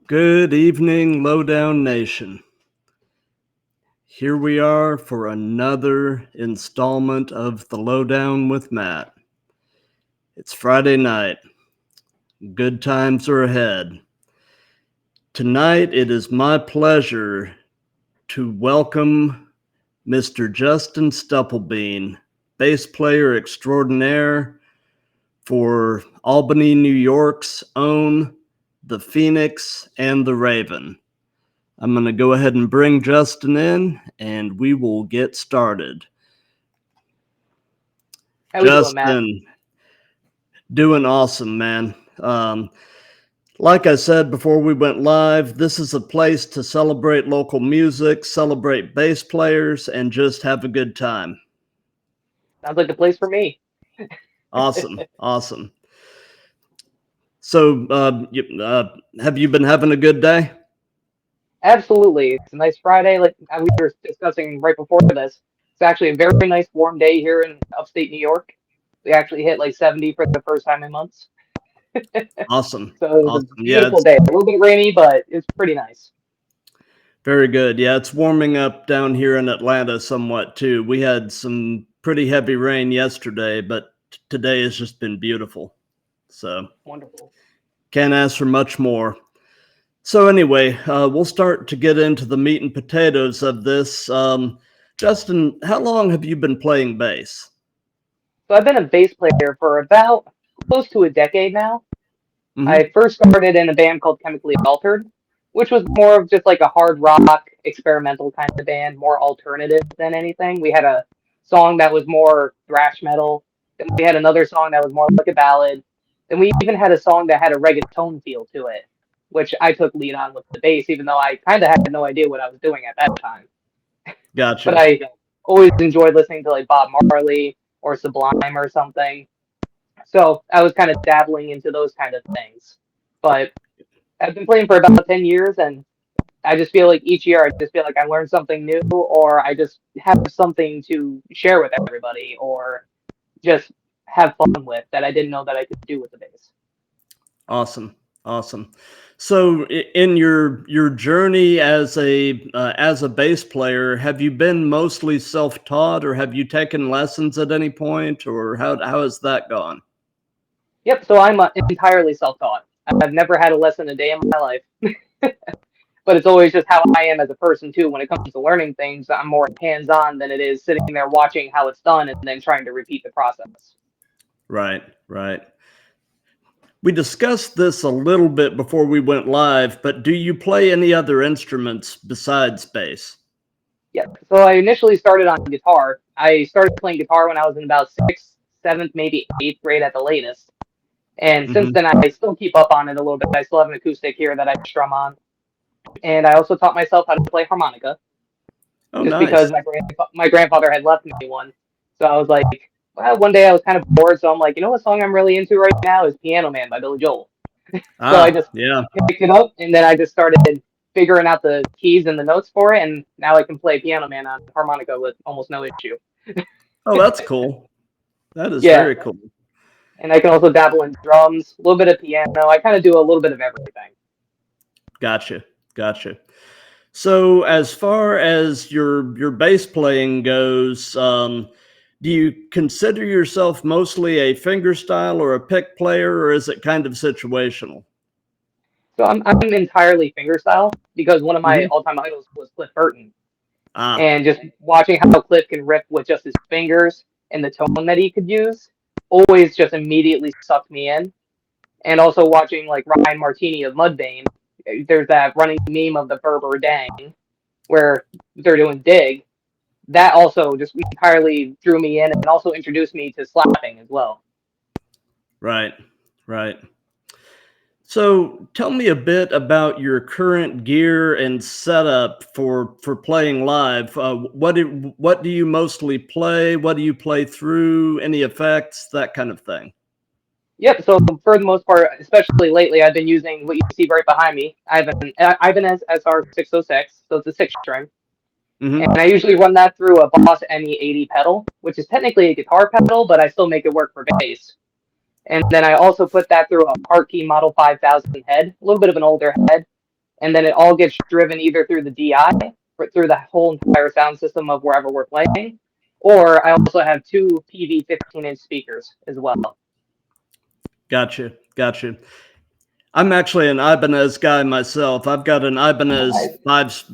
Good evening, LowDown Nation. Here we are for another installment of the LowDown with Matt. It's Friday night. Good times are ahead. Tonight, it is my pleasure to welcome Mr. Justin Stupplebeen, bass player extraordinaire for Albany, New York's own The Phoenix and the Raven. I'm going to go ahead and bring Justin in, and we will get started. How we doing, Matt? Justin, doing awesome, man. Like I said before we went live, this is a place to celebrate local music, celebrate bass players, and just have a good time. Sounds like the place for me. Awesome. So, have you been having a good day? Absolutely. It's a nice Friday, like we were discussing right before this. It's actually a very nice warm day here in upstate New York. We actually hit like 70 for the first time in months. Awesome. So it was a beautiful day. A little bit rainy, but it's pretty nice. Very good. Yeah, it's warming up down here in Atlanta somewhat too. We had some pretty heavy rain yesterday, but today has just been beautiful. So wonderful. Can't ask for much more. So anyway, we'll start to get into the meat and potatoes of this. Justin, how long have you been playing bass? So I've been a bass player for about close to a decade now. Mm-hmm. I first started in a band called Chemically Altered, which was more of just like a hard rock experimental kind of band, more alternative than anything. We had a song that was more thrash metal. Then we had another song that was more like a ballad. Then we even had a song that had a reggaeton feel to it, which I took lead on with the bass, even though I kind of had no idea what I was doing at that time. Gotcha. But I always enjoyed listening to like Bob Marley or Sublime or something. So I was kind of dabbling into those kind of things. But I've been playing for about 10 years, and I just feel like each year I just feel like I learned something new, or I just have something to share with everybody, or just have fun with that I didn't know that I could do with the bass. Awesome. So in your journey as a bass player, have you been mostly self-taught, or have you taken lessons at any point, or how has that gone? Yep, so I'm entirely self-taught. I've never had a lesson a day in my life. But it's always just how I am as a person, too. When it comes to learning things, I'm more hands-on than it is sitting there watching how it's done and then trying to repeat the process. Right. We discussed this a little bit before we went live, but do you play any other instruments besides bass? Yeah, so I initially started on guitar. I started playing guitar when I was in about 6th, 7th, maybe 8th grade at the latest. And since then, I still keep up on it a little bit. I still have an acoustic here that I strum on. And I also taught myself how to play harmonica. Oh, just nice. Because my grandfather had left me one. So I was like, well, one day I was kind of bored. So I'm like, you know what song I'm really into right now is Piano Man by Billy Joel. So I just picked it up, and then I just started figuring out the keys and the notes for it. And now I can play Piano Man on harmonica with almost no issue. Oh, that's cool. That is very cool. And I can also dabble in drums, a little bit of piano. I kind of do a little bit of everything. Gotcha. So as far as your bass playing goes, do you consider yourself mostly a fingerstyle or a pick player, or is it kind of situational? So I'm entirely fingerstyle because one of my all-time idols was Cliff Burton. And just watching how Cliff can riff with just his fingers and the tone that he could use always just immediately sucked me in. And also watching like Ryan Martini of Mudvayne, there's that running meme of the Berber Dang where they're doing Dig. That also just entirely drew me in and also introduced me to slapping as well. Right. So tell me a bit about your current gear and setup for playing live. What do you mostly play? What do you play through? Any effects, that kind of thing? Yep. So for the most part, especially lately, I've been using what you see right behind me. I have an Ibanez SR606, so it's a 6-string. And I usually run that through a Boss ME80 pedal, which is technically a guitar pedal, but I still make it work for bass. And then I also put that through a Partkey Model 5000 head, a little bit of an older head. and then it all gets driven either through the DI or through the whole entire sound system of wherever we're playing. Or I also have two PV 15-inch speakers as well. Gotcha. I'm actually an Ibanez guy myself. I've got an Ibanez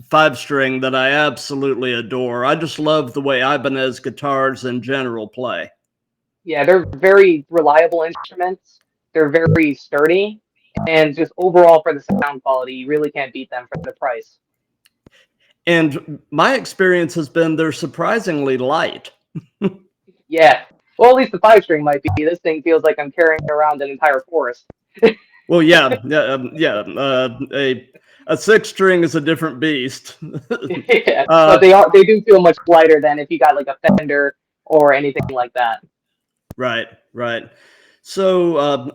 five string that I absolutely adore. I just love the way Ibanez guitars in general play. Yeah, they're very reliable instruments. They're very sturdy, and just overall for the sound quality, you really can't beat them for the price. And my experience has been they're surprisingly light. Yeah. Well, at least the 5-string might be. This thing feels like I'm carrying around an entire forest. Well, yeah. A 6-string is a different beast. Yeah, but they do feel much lighter than if you got like a Fender or anything like that. Right. So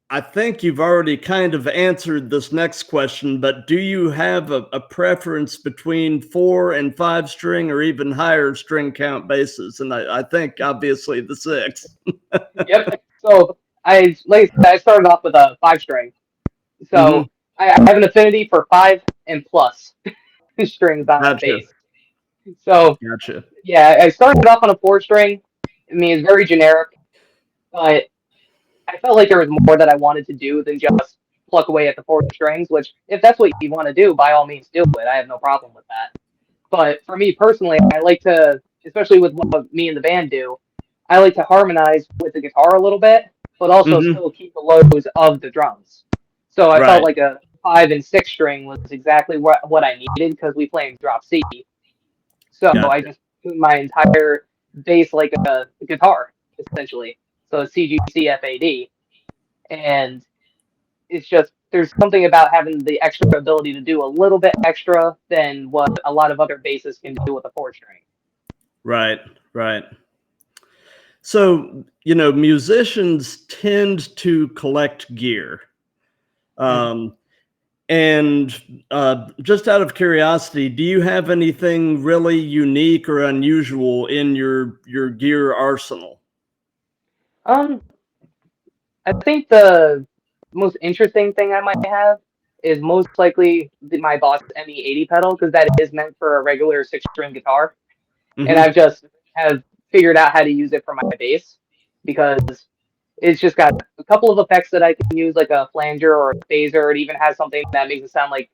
I think you've already kind of answered this next question, but do you have a preference between 4 and 5 string or even higher string count basses? And I think obviously the 6. Yep. So I started off with a 5-string. So I have an affinity for 5 and plus strings on a bass. So yeah, I started off on a 4-string. I mean, it's very generic, but I felt like there was more that I wanted to do than just pluck away at the 4 strings, which if that's what you want to do, by all means do it. I have no problem with that. But for me personally, I like to, especially with what me and the band do, I like to harmonize with the guitar a little bit, but also still keep the lows of the drums. So I felt like a 5 and 6 string was exactly what I needed because we play in drop C. So I just tuned my entire bass like a guitar, essentially. So CGCFAD. And it's just, there's something about having the extra ability to do a little bit extra than what a lot of other basses can do with a 4-string. Right. So, musicians tend to collect gear. And just out of curiosity, do you have anything really unique or unusual in your gear arsenal? I think the most interesting thing I might have is most likely my Boss ME80 pedal, because that is meant for a regular 6-string guitar. And I've just have figured out how to use it for my bass, because it's just got a couple of effects that I can use, like a flanger or a phaser. It even has something that makes it sound like,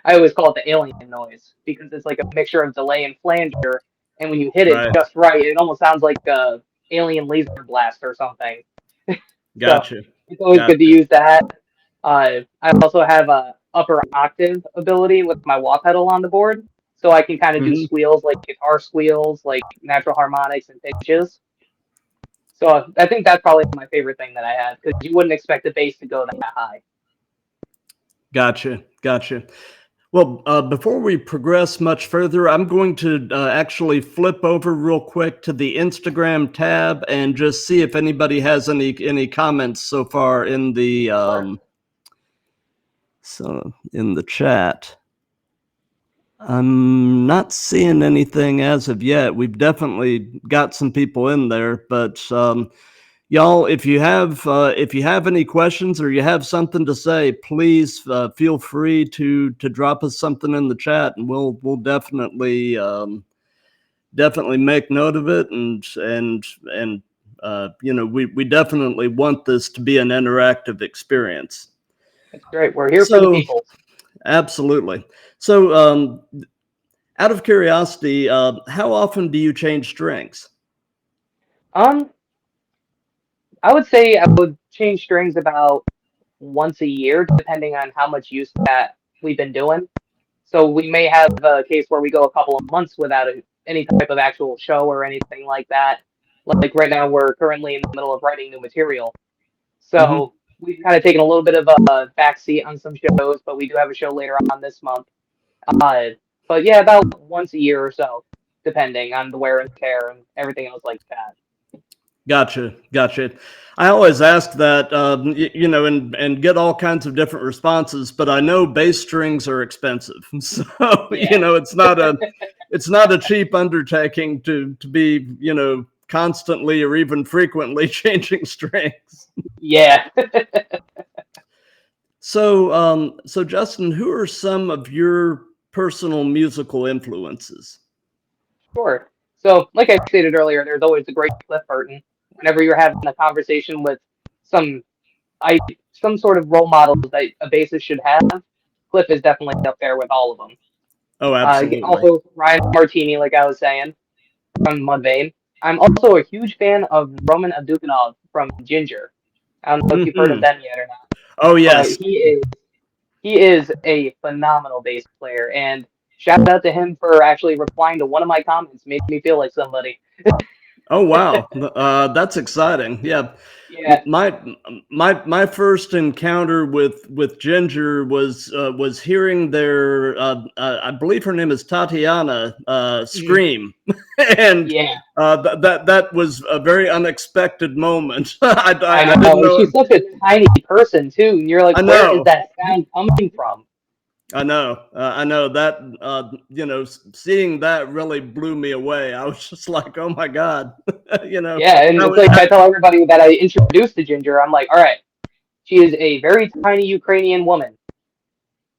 I always call it the alien noise, because it's like a mixture of delay and flanger. And when you hit it just right, it almost sounds like a alien laser blast or something. Gotcha. So it's always good to use that. I also have a upper octave ability with my wah pedal on the board, so I can kind of do squeals, like guitar squeals, like natural harmonics and pitches. So I think that's probably my favorite thing that I have, because you wouldn't expect the bass to go that high. Gotcha. Well, before we progress much further, I'm going to actually flip over real quick to the Instagram tab and just see if anybody has any comments so far in the in the chat. I'm not seeing anything as of yet. We've definitely got some people in there, but y'all, if you have any questions or you have something to say, please feel free to drop us something in the chat, and we'll definitely make note of it, and we definitely want this to be an interactive experience. That's great. We're here for the people. Absolutely. So, out of curiosity, how often do you change strings? I would say I would change strings about once a year, depending on how much use that we've been doing. So we may have a case where we go a couple of months without any type of actual show or anything like that. Like right now, we're currently in the middle of writing new material. So we've kind of taken a little bit of a backseat on some shows, but we do have a show later on this month. But yeah, about once a year or so, depending on the wear and tear and everything else like that. Gotcha. I always ask that, and get all kinds of different responses, but I know bass strings are expensive. So, it's not a cheap undertaking to be, constantly or even frequently changing strings. Yeah. So Justin, who are some of your personal musical influences? Sure. So, like I stated earlier, there's always a great Cliff Burton. Whenever you're having a conversation with some I some sort of role models that a bassist should have, Cliff is definitely up there with all of them. Oh, absolutely. Also, Ryan Martini, like I was saying, from Mudvayne. I'm also a huge fan of Roman Abdukhanov from Ginger. I don't know if you've heard of Mm-hmm. them yet or not, Oh, but yes. he is a phenomenal bass player, and shout out to him for actually replying to one of my comments. Made me feel like somebody. Oh, wow. That's exciting. Yeah. Yeah. My first encounter with Ginger was hearing their I believe her name is Tatiana Mhm. scream, and Yeah. that was a very unexpected moment. I I know, didn't and know. she's such a tiny person too, and you're like, I where is know. that sound coming from? I know that, seeing that really blew me away. I was just like, oh my God, you know, Yeah, and how, it's like I tell everybody that I introduced to Ginger, I'm like, all right, she is a very tiny Ukrainian woman,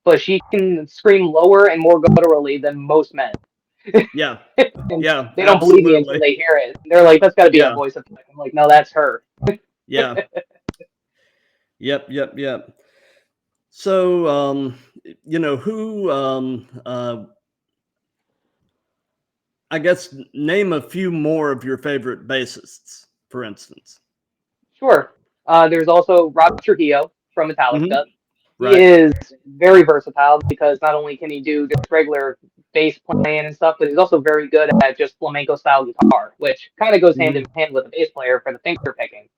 but she can scream lower and more gutturally than most men. yeah, And yeah, they don't believe me until absolutely. they hear it. They're like, that's got to be a Yeah, voice effect. I'm like, no, that's her. yeah, yep. So, who, I guess, name a few more of your favorite bassists, for instance. Sure. There's also Rob Trujillo from Mm-hmm. Metallica. He Right. is very versatile because not only can he do just regular bass playing and stuff, but he's also very good at just flamenco style guitar, which kind of goes hand in Mm-hmm. hand with a bass player for the finger picking.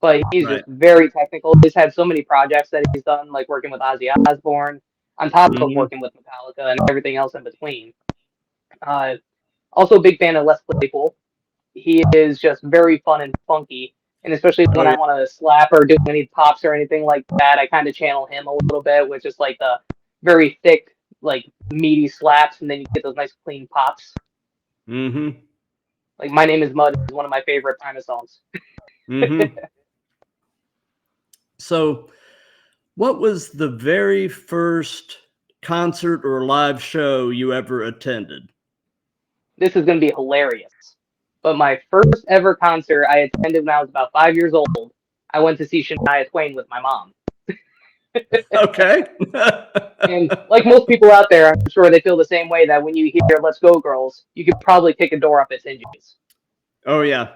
But he's just Right. very technical. He's had so many projects that he's done, like working with Ozzy Osbourne, on top of Mm-hmm. working with Metallica and everything else in between. Uh, Also, a big fan of Les Claypool. He is just very fun and funky. And especially Oh when I yeah. want to slap or do any pops or anything like that, I kind of channel him a little bit with just like the very thick, like meaty slaps, and then you get those nice clean pops. Mm-hmm. Like My Name is Mud is one of my favorite kind of songs. Mm-hmm. So, what was the very first concert or live show you ever attended? This is going to be hilarious. But my first ever concert I attended when I was about 5 years old, I went to see Shania Twain with my mom. Okay. And like most people out there, I'm sure they feel the same way that when you hear "Let's Go Girls," you could probably kick a door off its hinges. Oh yeah.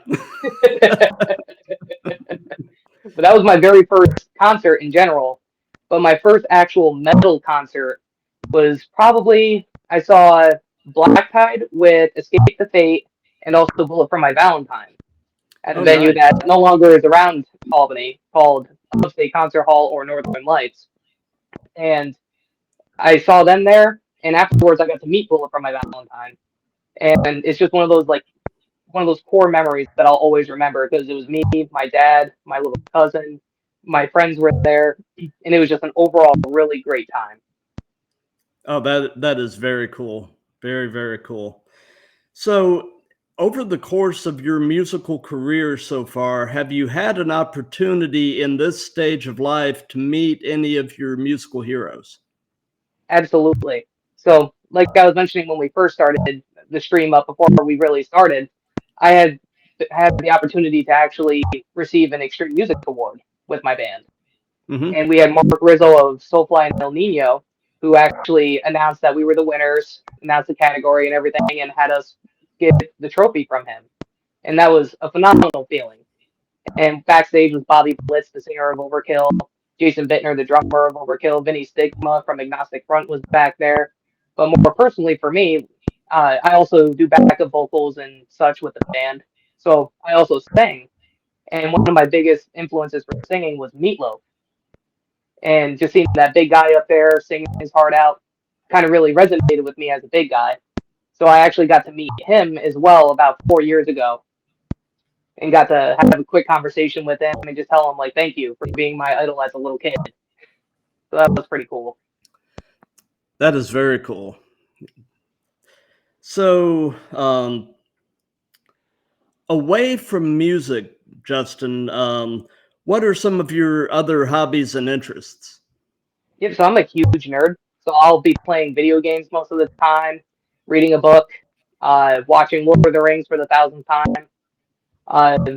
But that was my very first concert in general. But my first actual metal concert was probably I saw Black Tide with Escape the Fate and also Bullet for My Valentine at a Oh venue nice. that no longer is around Albany called Upstate Concert Hall or Northern Lights. And I saw them there, and afterwards I got to meet Bullet for My Valentine. And it's just one of those core memories that I'll always remember because it was me, my dad, my little cousin, my friends were there, and it was just an overall really great time. Oh, that is very cool. Very, very cool. So, over the course of your musical career so far, have you had an opportunity in this stage of life to meet any of your musical heroes? Absolutely. So, like I was mentioning when we first started the stream up before we really started, I had the opportunity to actually receive an Extreme Music Award with my band. Mm-hmm. And we had Mark Rizzo of Soulfly and El Nino, who actually announced that we were the winners, announced the category and everything, and had us get the trophy from him. And that was a phenomenal feeling. And backstage was Bobby Blitz, the singer of Overkill, Jason Bittner, the drummer of Overkill, Vinny Stigma from Agnostic Front was back there. But more personally for me, I also do backup vocals and such with the band. So I also sing. And one of my biggest influences for singing was Meatloaf. And just seeing that big guy up there singing his heart out kind of really resonated with me as a big guy. So I actually got to meet him as well about 4 years ago and got to have a quick conversation with him and just tell him like thank you for being my idol as a little kid. So that was pretty cool. That is very cool. So, away from music, Justin, what are some of your other hobbies and interests? Yep, so I'm a huge nerd. So I'll be playing video games most of the time, reading a book, watching Lord of the Rings for the thousandth time,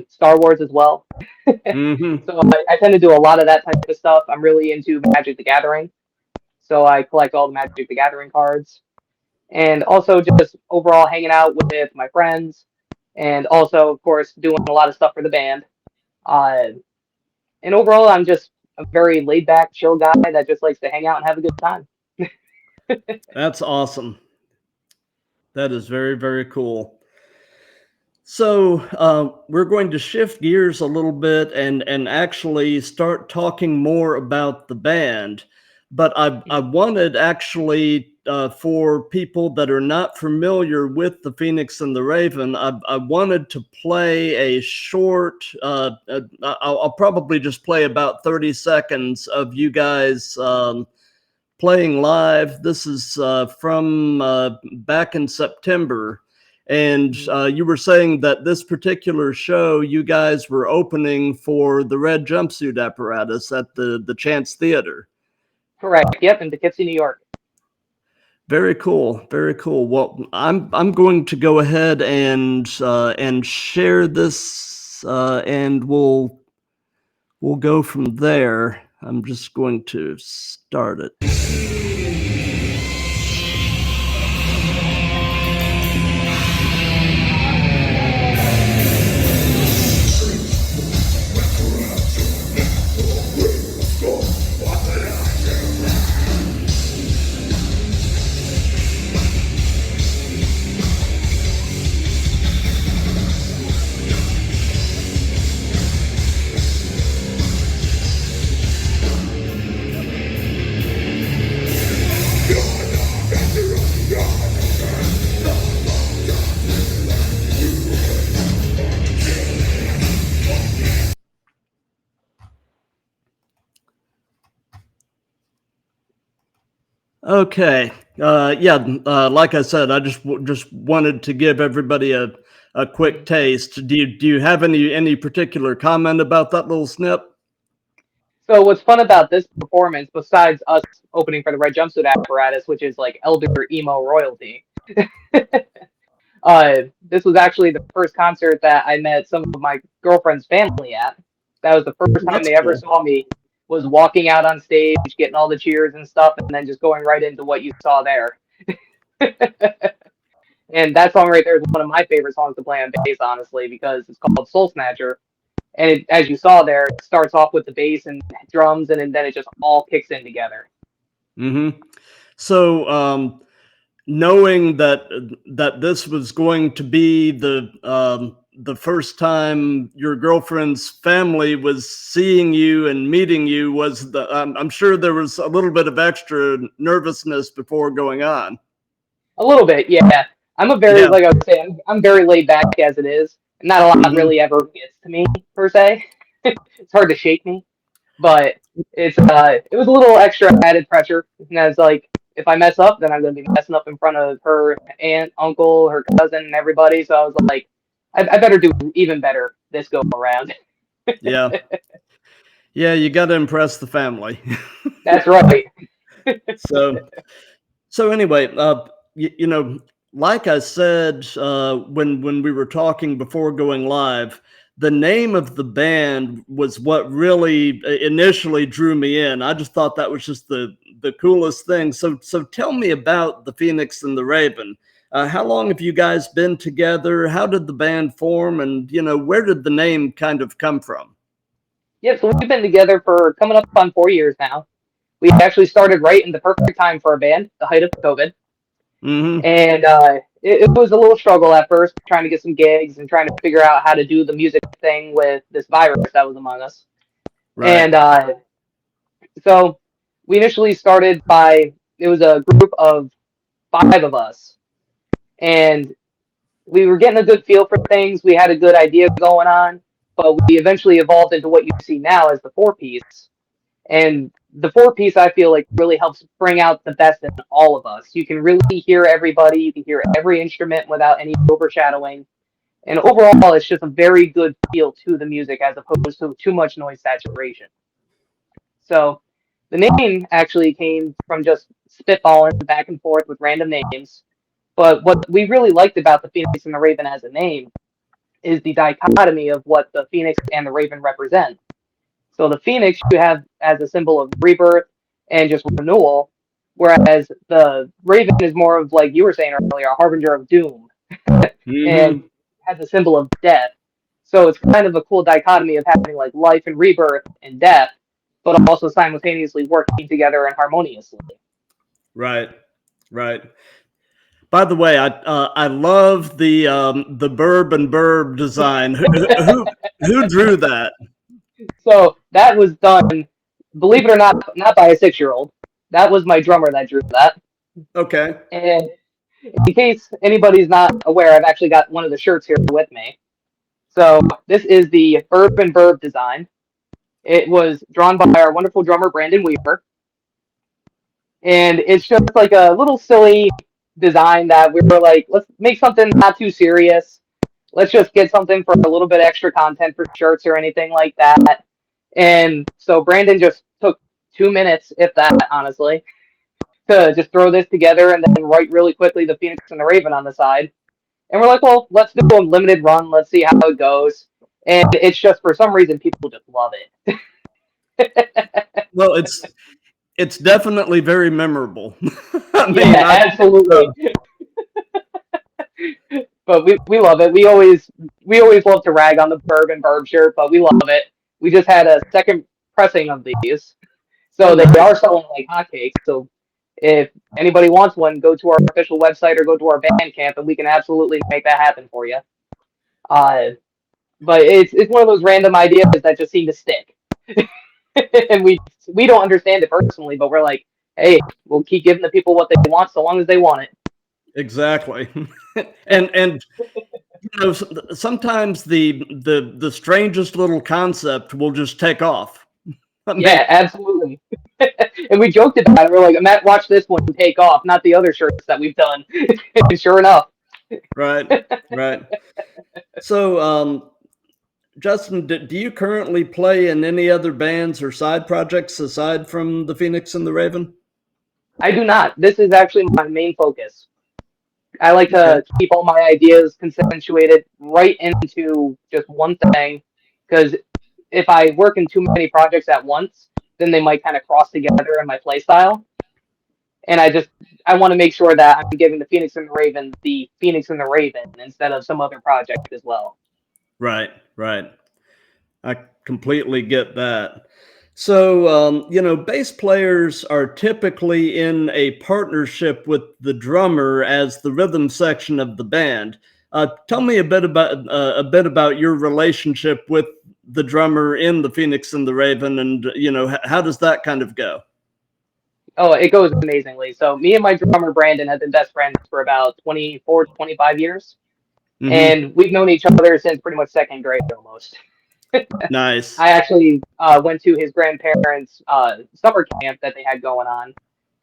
Star Wars as well. Mm-hmm. So I tend to do a lot of that type of stuff. I'm really into Magic the Gathering. So I collect all the Magic the Gathering cards. And also just overall hanging out with my friends. And also, of course, doing a lot of stuff for the band. Uh, and overall, I'm just a very laid back, chill guy that just likes to hang out and have a good time. That's awesome. That is very, very cool. So we're going to shift gears a little bit and actually start talking more about the band. But I wanted actually for people that are not familiar with the Phoenix and the Raven, I wanted to play a short. I'll probably just play about 30 seconds of you guys. Playing live. This is from back in September. And you were saying that this particular show, you guys were opening for the Red Jumpsuit Apparatus at the Chance Theater. Correct. Yep, in Poughkeepsie, New York. Very cool. Very cool. Well, I'm going to go ahead and share this, and we'll go from there. I'm just going to start it. Okay. Like I said, I just wanted to give everybody a quick taste. Do you have any particular comment about that little snip? So what's fun about this performance, besides us opening for the Red Jumpsuit Apparatus, which is like elder emo royalty, this was actually the first concert that I met some of my girlfriend's family at. That was the first time That's they ever cool. saw me. Was walking out on stage, getting all the cheers and stuff, and then just going right into what you saw there. And that song right there is one of my favorite songs to play on bass, honestly, because it's called Soul Snatcher. And as you saw there, it starts off with the bass and drums, and then it just all kicks in together. Mm-hmm. So, knowing that this was going to be the first time your girlfriend's family was seeing you and meeting you, was I'm sure there was a little bit of extra nervousness before going on. A little bit, yeah. I'm a very, Yeah. like I was saying, I'm very laid back as it is. Not a lot Mm-hmm. really ever gets to me per se. It's hard to shake me, but it was a little extra added pressure. And I was like, if I mess up, then I'm gonna be messing up in front of her aunt, uncle, her cousin, and everybody. So I was like, I better do even better this go around. Yeah. Yeah, you got to impress the family. That's right. So anyway, you know, like I said when we were talking before going live, the name of the band was what really initially drew me in. I just thought that was just the coolest thing. So tell me about the Phoenix and the Raven. How long have you guys been together? How did the band form? And where did the name kind of come from? Yeah, so we've been together for coming up on 4 years now. We actually started right in the perfect time for our band, the height of COVID. Mm-hmm. And it was a little struggle at first, trying to get some gigs and trying to figure out how to do the music thing with this virus that was among us. Right. And so we initially started it was a group of 5 of us. And we were getting a good feel for things. We had a good idea going on, but we eventually evolved into what you see now as the 4 piece. And the 4 piece, I feel like, really helps bring out the best in all of us. You can really hear everybody. You can hear every instrument without any overshadowing. And overall, it's just a very good feel to the music as opposed to too much noise saturation. So The name actually came from just spitballing back and forth with random names. But what we really liked about the Phoenix and the Raven as a name is the dichotomy of what the Phoenix and the Raven represent. So the Phoenix you have as a symbol of rebirth and just renewal, whereas the Raven is more of, like you were saying earlier, a harbinger of doom and has a symbol of death. So it's kind of a cool dichotomy of having like life and rebirth and death, but also simultaneously working together and harmoniously. Right, right. By the way, I love the burb and burb design. Who drew that? So that was done, believe it or not by a 6-year-old. That was my drummer that drew that. Okay. And in case anybody's not aware, I've actually got one of the shirts here with me. So this is the Burb and Burb design. It was drawn by our wonderful drummer, Brandon Weaver. And it's just like a little silly design that we were like, let's make something not too serious. Let's just get something for a little bit extra content for shirts or anything like that. And so Brandon just took 2 minutes, if that, honestly, to just throw this together and then write really quickly the Phoenix and the Raven on the side. And we're like, well, let's do a limited run. Let's see how it goes. And it's just, for some reason, people just love it. Well, it's definitely very memorable. Yeah, absolutely. But we love it. We always love to rag on the Burb and Burb shirt, but we love it. We just had a second pressing of these, so they are selling like hotcakes. So if anybody wants one, go to our official website or go to our Bandcamp, and we can absolutely make that happen for you. But it's one of those random ideas that just seem to stick, and we don't understand it personally, but we're like, hey, we'll keep giving the people what they want so long as they want it. Exactly. and sometimes the strangest little concept will just take off. Yeah, absolutely. And we joked about it. We're like, Matt, watch this one take off, not the other shirts that we've done. And sure enough. Right, right. So, Justin, do you currently play in any other bands or side projects aside from the Phoenix and the Raven? I do not. This is actually my main focus. I like to keep all my ideas concentrated right into just one thing, because if I work in too many projects at once, then they might kind of cross together in my play style. And I want to make sure that I'm giving the Phoenix and the Phoenix and the Raven instead of some other project as well. Right, right. I completely get that. So, bass players are typically in a partnership with the drummer as the rhythm section of the band. Tell me a bit about your relationship with the drummer in the Phoenix and the Raven, and how does that kind of go? Oh, it goes amazingly. So me and my drummer Brandon have been best friends for about 24, 25 years. Mm-hmm. And we've known each other since pretty much second grade almost. Nice. I actually went to his grandparents' summer camp that they had going on,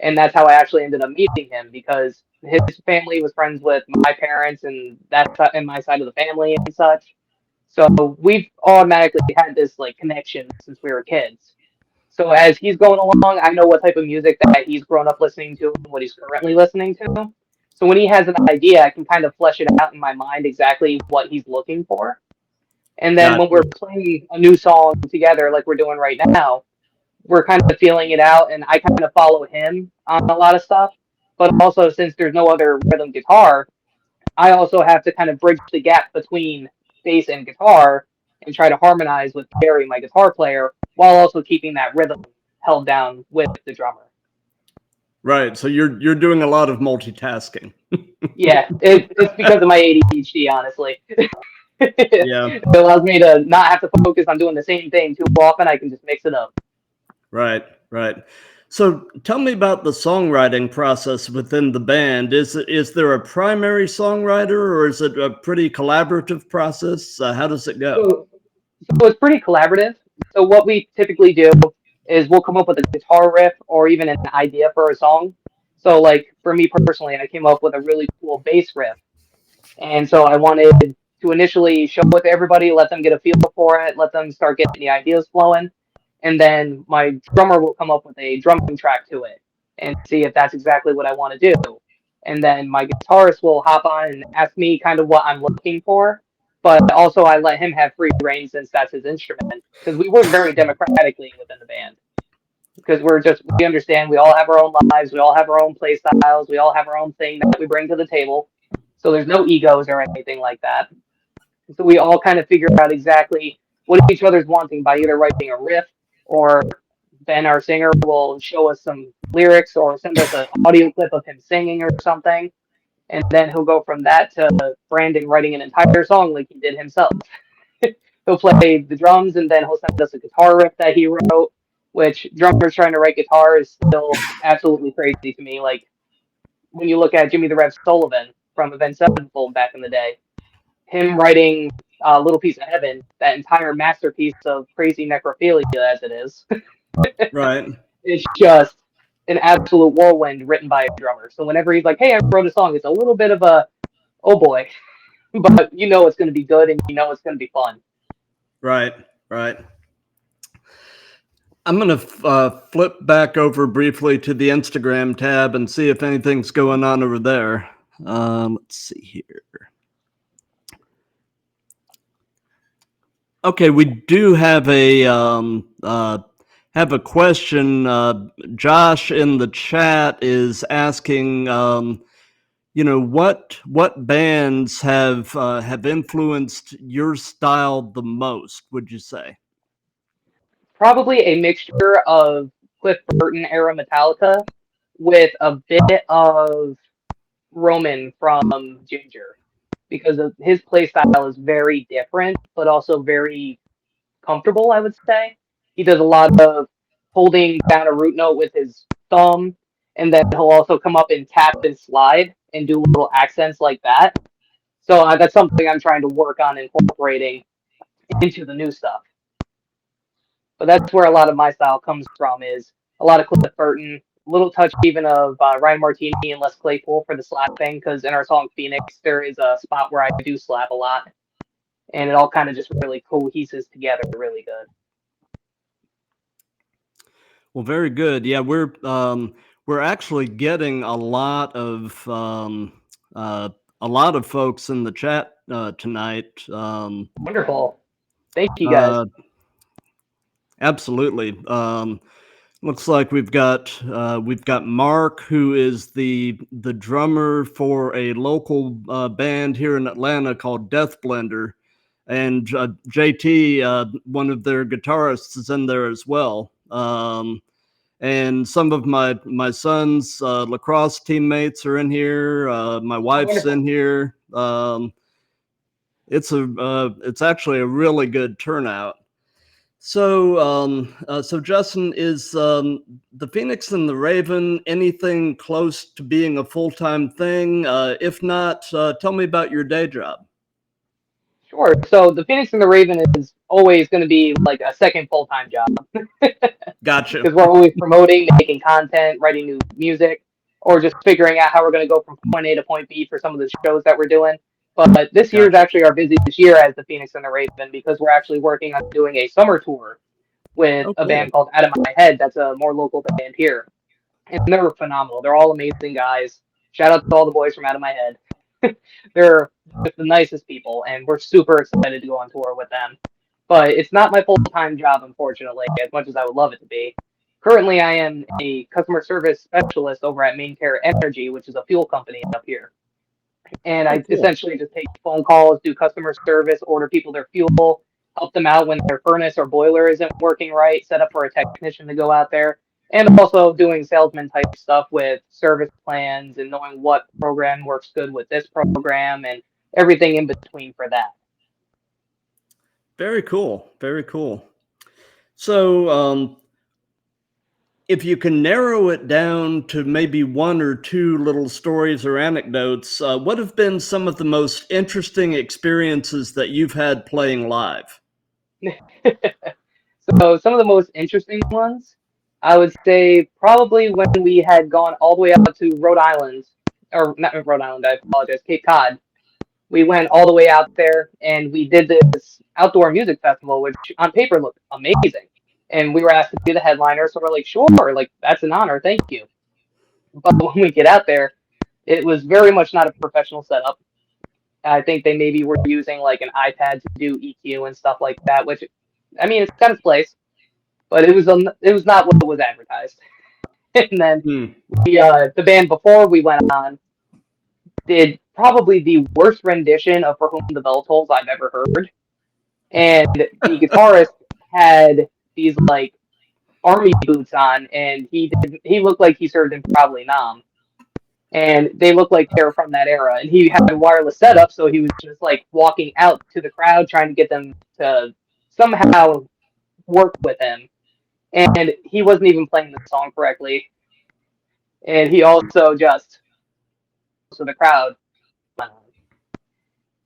and that's how I actually ended up meeting him, because his family was friends with my parents, and that's in my side of the family and such. So we've automatically had this like connection since we were kids. So as he's going along, I know what type of music that he's grown up listening to and what he's currently listening to. So when he has an idea, I can kind of flesh it out in my mind exactly what he's looking for. And then when we're playing a new song together, like we're doing right now, we're kind of feeling it out, and I kind of follow him on a lot of stuff. But also, since there's no other rhythm guitar, I also have to kind of bridge the gap between bass and guitar and try to harmonize with Barry, my guitar player, while also keeping that rhythm held down with the drummer. Right. So you're doing a lot of multitasking. Yeah, it's because of my ADHD, honestly. Yeah. It allows me to not have to focus on doing the same thing too often. I can just mix it up. Right, right. So tell me about the songwriting process within the band. Is there a primary songwriter, or is it a pretty collaborative process? How does it go? So it's pretty collaborative. So what we typically do is we'll come up with a guitar riff or even an idea for a song. So like for me personally, I came up with a really cool bass riff. And so I wanted to initially show it to everybody, let them get a feel for it, let them start getting the ideas flowing. and then my drummer will come up with a drumming track to it and see if that's exactly what I want to do. And then my guitarist will hop on and ask me kind of what I'm looking for, but also I let him have free reign since that's his instrument, because we work very democratically within the band. Because we understand we all have our own lives, we all have our own play styles, we all have our own thing that we bring to the table. So there's no egos or anything like that. So we all kind of figure out exactly what each other's wanting by either writing a riff, or Ben, our singer, will show us some lyrics or send us an audio clip of him singing or something. And then he'll go from that to Brandon writing an entire song like he did himself. He'll play the drums, and then he'll send us a guitar riff that he wrote, which drummers trying to write guitar is still absolutely crazy to me. Like, when you look at Jimmy the Rev Sullivan from Avenged Sevenfold back in the day, him writing Little Piece of Heaven, that entire masterpiece of crazy necrophilia as it is, Right. it's just an absolute whirlwind written by a drummer. So whenever he's like, hey, I wrote a song, it's a little bit of a, oh boy, but you know it's going to be good and you know it's going to be fun. Right, right. I'm going to flip back over briefly to the Instagram tab and see if anything's going on over there. Let's see here. Okay, we do have a question. Josh in the chat is asking, what bands have influenced your style the most? Would you say? Probably a mixture of Cliff Burton era Metallica with a bit of Roman from Ginger, because of his play style is very different, but also very comfortable, I would say. He does a lot of holding down a root note with his thumb, and then he'll also come up and tap and slide and do little accents like that. So that's something I'm trying to work on incorporating into the new stuff. But that's where a lot of my style comes from, is a lot of Cliff Burton, a little touch even of Ryan Martini and Les Claypool for the slapping, because in our song Phoenix, there is a spot where I do slap a lot, and it all kind of just really coheses together really good. Well, very good. Yeah, we're actually getting a lot of folks in the chat tonight. Wonderful. Thank you guys. Absolutely. Looks like we've got Mark, who is the drummer for a local band here in Atlanta called Death Blender, and JT, one of their guitarists, is in there as well. And some of my son's lacrosse teammates are in here. My wife's in here. It's actually a really good turnout. So, so Justin, is the Phoenix and the Raven anything close to being a full-time thing? If not, tell me about your day job. Sure. So the Phoenix and the Raven is always going to be like a second full-time job. Gotcha. Because we're always promoting, making content, writing new music, or just figuring out how we're going to go from point A to point B for some of the shows that we're doing. But this year is actually our busiest year as the Phoenix and the Raven, because we're actually working on doing a summer tour with a band called Out of My Head. That's a more local band here. And they're phenomenal. They're all amazing guys. Shout out to all the boys from Out of My Head. They're just the nicest people, and we're super excited to go on tour with them. But it's not my full-time job, unfortunately, as much as I would love it to be. Currently, I am a customer service specialist over at Main Care Energy, which is a fuel company up here. And I essentially just take phone calls, do customer service, order people their fuel, help them out when their furnace or boiler isn't working right, set up for a technician to go out there, and also doing salesman type stuff with service plans and knowing what program works good with this program and everything in between for that. Very cool. Very cool. So, if you can narrow it down to maybe one or two little stories or anecdotes, what have been some of the most interesting experiences that you've had playing live? So some of the most interesting ones, I would say probably when we had gone all the way out to Rhode Island, or not Rhode Island, I apologize, Cape Cod. We went all the way out there and we did this outdoor music festival, which on paper looked amazing. and we were asked to be the headliner. So we're like, sure, like that's an honor, thank you. But when we get out there, it was very much not a professional setup. I think they maybe were using like an iPad to do EQ and stuff like that, which, I mean, it's got its place, but it was not what was advertised. And then the band before we went on did probably the worst rendition of For Whom the Bell Tolls I've ever heard. And the guitarist had these like army boots on, and he looked like he served in probably Nam. And they looked like they were from that era. And he had a wireless setup, so he was just like walking out to the crowd trying to get them to somehow work with him. And he wasn't even playing the song correctly. And he also just so the crowd.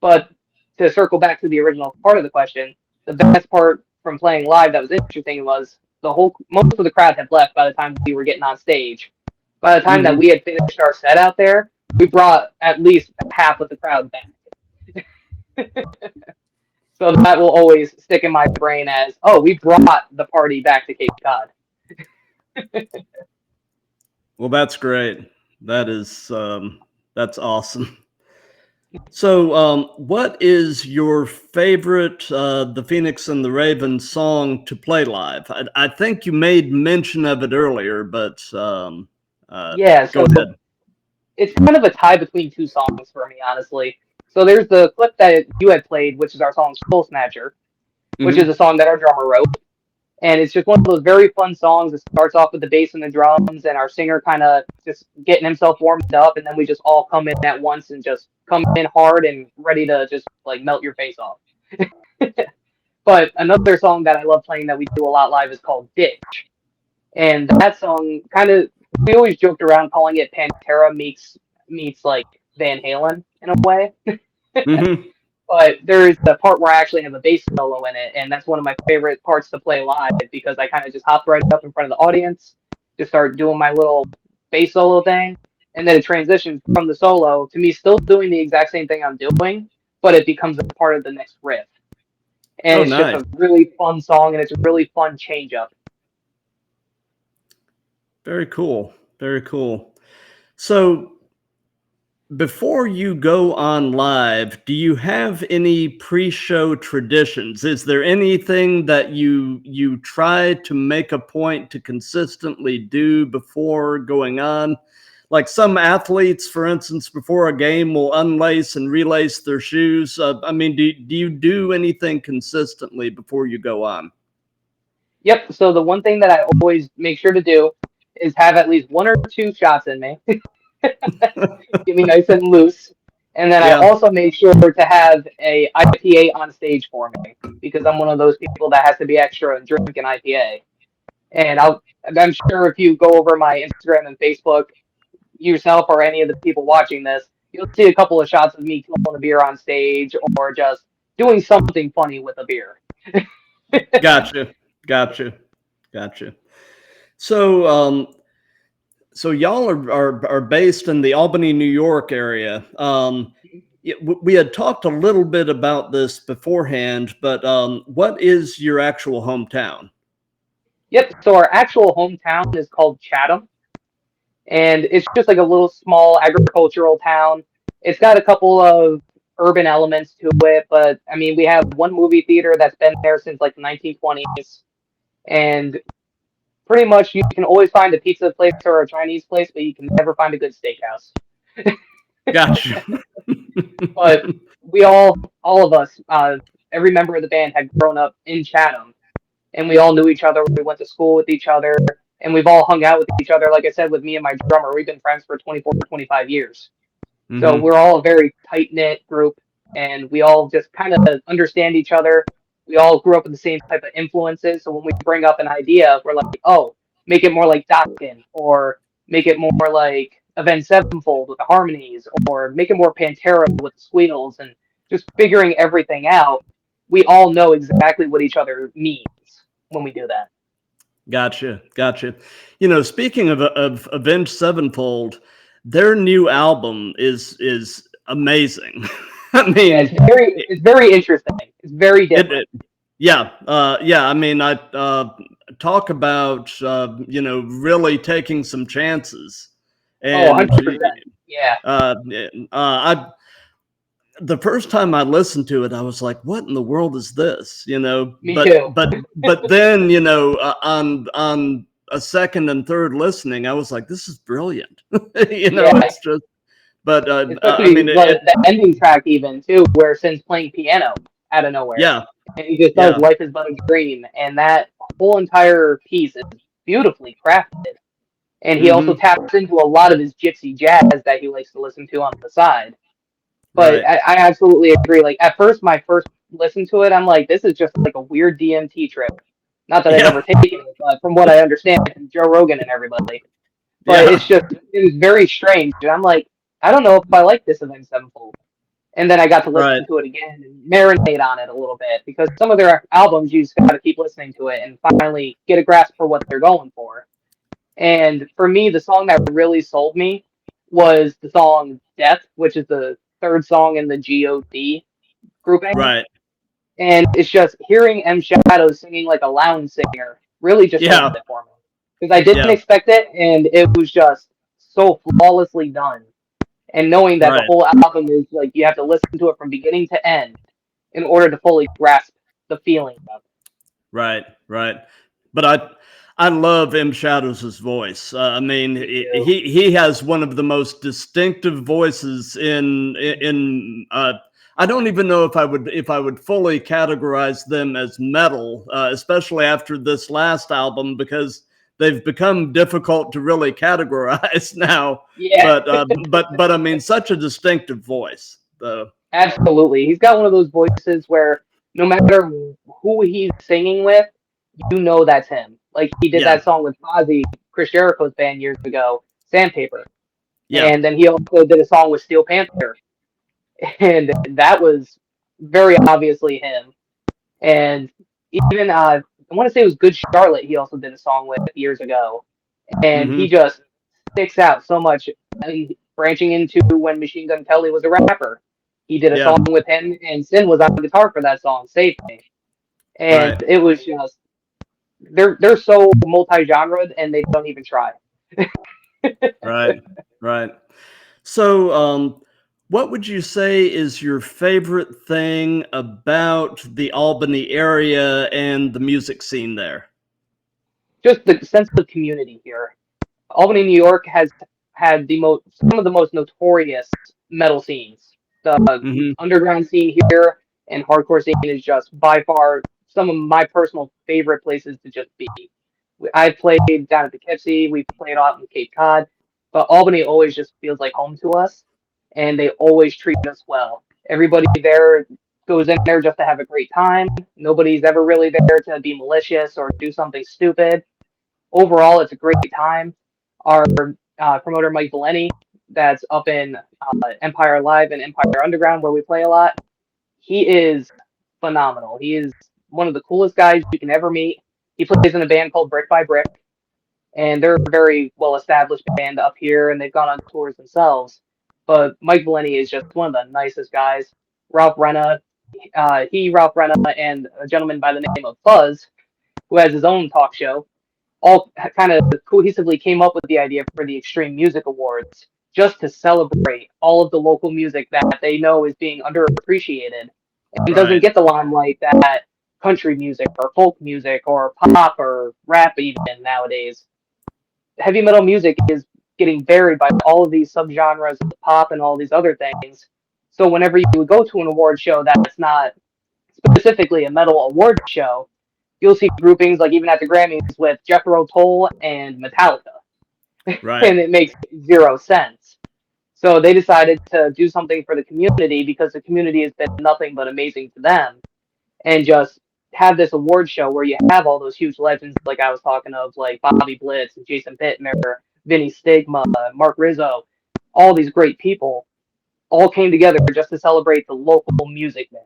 But to circle back to the original part of the question, the best part from playing live that was interesting was most of the crowd had left by the time we were getting on stage. By the time that we had finished our set out there, we brought at least half of the crowd back. So that will always stick in my brain as, oh, we brought the party back to Cape Cod. Well, that's great. That is that's awesome. So, what is your favorite The Phoenix and the Raven song to play live? I think you made mention of it earlier, but yeah, so go ahead. It's kind of a tie between two songs for me, honestly. So there's the clip that you had played, which is our song Soul Snatcher, which is a song that our drummer wrote. And it's just one of those very fun songs. It starts off with the bass and the drums, and our singer kind of just getting himself warmed up, and then we just all come in at once and just come in hard and ready to just like melt your face off. But another song that I love playing that we do a lot live is called Ditch. And that song we always joked around calling it Pantera meets like Van Halen in a way. But there's the part where I actually have a bass solo in it, and that's one of my favorite parts to play live because I kind of just hop right up in front of the audience, just start doing my little bass solo thing, and then it transitions from the solo to me still doing the exact same thing I'm doing, but it becomes a part of the next riff. And it's just a really fun song, and it's a really fun change up. Very cool. Very cool. So, before you go on live, do you have any pre-show traditions? Is there anything that you try to make a point to consistently do before going on? Like some athletes, for instance, before a game will unlace and relace their shoes. I mean, do you do anything consistently before you go on? Yep. So the one thing that I always make sure to do is have at least 1 or 2 shots in me. Get me nice and loose. And then I also make sure to have a IPA on stage for me because I'm one of those people that has to be extra and drink an IPA. And I'm sure if you go over my Instagram and Facebook yourself or any of the people watching this, you'll see a couple of shots of me killing a beer on stage or just doing something funny with a beer. Gotcha. So, so y'all are based in the Albany, New York area. We had talked a little bit about this beforehand, but what is your actual hometown? Yep. So our actual hometown is called Chatham, and it's just like a little small agricultural town. It's got a couple of urban elements to it, but I mean, we have one movie theater that's been there since like the 1920s, and pretty much you can always find a pizza place or a Chinese place, but you can never find a good steakhouse. Gotcha. But we all of us, every member of the band had grown up in Chatham, and we all knew each other. We went to school with each other, and we've all hung out with each other. Like I said, with me and my drummer, we've been friends for 24, 25 years. So we're all a very tight-knit group, and we all just kind of understand each other. We all grew up with the same type of influences. So when we bring up an idea, we're like, oh, make it more like Dokken, or make it more like Avenged Sevenfold with the harmonies, or make it more Pantera with the squeals, and just figuring everything out. We all know exactly what each other means when we do that. Gotcha. You know, speaking of Avenged Sevenfold, their new album is amazing. I mean, yeah, it's very interesting. It's very different. Yeah. I mean, talk about really taking some chances. Oh, And 100%. Yeah. I the first time I listened to it, I was like, "What in the world is this?" Me too. But then on a second and third listening, I was like, "This is brilliant." Yeah. It's just. But I Especially mean, the ending track even too, where Sin's playing piano out of nowhere. yeah, And he just does yeah, Life is But a Dream, and that whole entire piece is beautifully crafted. And he also mm-hmm, taps into a lot of his gypsy jazz that he likes to listen to on the side. But right, I absolutely agree. Like at first, my first listen to it, I'm like, this is just like a weird DMT trip. Not that I've yeah, ever taken it, but from what I understand from Joe Rogan and everybody. But yeah, it was very strange. And I'm like, I don't know if I like this Avenged Sevenfold. And then I got to right, listen to it again and marinate on it a little bit because some of their albums you just got to keep listening to it and finally get a grasp for what they're going for. And for me, the song that really sold me was the song Death, which is the third song in the GOD grouping. right, And it's just hearing M Shadows singing like a lounge singer really just sold yeah, it for me. Because I didn't yeah, expect it, and it was just so flawlessly done. And knowing that the right. whole album is like you have to listen to it from beginning to end in order to fully grasp the feeling of it. Right, right. But I love M. Shadows' voice. I mean, Me too. he has one of the most distinctive voices in. I don't even know if I would fully categorize them as metal, especially after this last album, because they've become difficult to really categorize now. Yeah, But I mean, such a distinctive voice, though. absolutely. He's got one of those voices where no matter who he's singing with, you know that's him. Like he did Yeah, that song with Fozzy, Chris Jericho's band years ago, Sandpaper. yeah, And then he also did a song with Steel Panther. And that was very obviously him. And even I want to say it was Good Charlotte. He also did a song with years ago, and hmm, he just sticks out so much. Branching into when Machine Gun Kelly was a rapper, he did a yeah, song with him, and Sin was on guitar for that song, "Save Me," and right, it was just they're so multi-genre, and they don't even try. right, right. So, what would you say is your favorite thing about the Albany area and the music scene there? Just the sense of community here. Albany, New York has had some of the most notorious metal scenes. The Hmm. underground scene here and hardcore scene is just by far some of my personal favorite places to just be. I've played down at Poughkeepsie, we've played out in Cape Cod, but Albany always just feels like home to us, and they always treat us well. Everybody there goes in there just to have a great time. Nobody's ever really there to be malicious or do something stupid. Overall, it's a great time. Our promoter Mike Valeni, that's up in Empire Live and Empire Underground, where we play a lot. He is phenomenal. He is one of the coolest guys you can ever meet. He plays in a band called Brick by Brick, and they're a very well established band up here, and they've gone on tours themselves. But Mike Valeni is just one of the nicest guys. Ralph Renna, Ralph Renna, and a gentleman by the name of Fuzz, who has his own talk show, all kind of cohesively came up with the idea for the Extreme Music Awards just to celebrate all of the local music that they know is being underappreciated and doesn't Right, get the limelight that country music or folk music or pop or rap even nowadays. Heavy metal music is getting buried by all of these subgenres of pop and all these other things. So whenever you would go to an award show that's not specifically a metal award show, you'll see groupings like even at the Grammys with Jethro Tull and Metallica, right, and it makes zero sense. So they decided to do something for the community because the community has been nothing but amazing to them, and just have this award show where you have all those huge legends like I was talking of, like Bobby Blitz and Jason Pittman, Vinny Stigma, Mark Rizzo, all these great people all came together just to celebrate the local music there.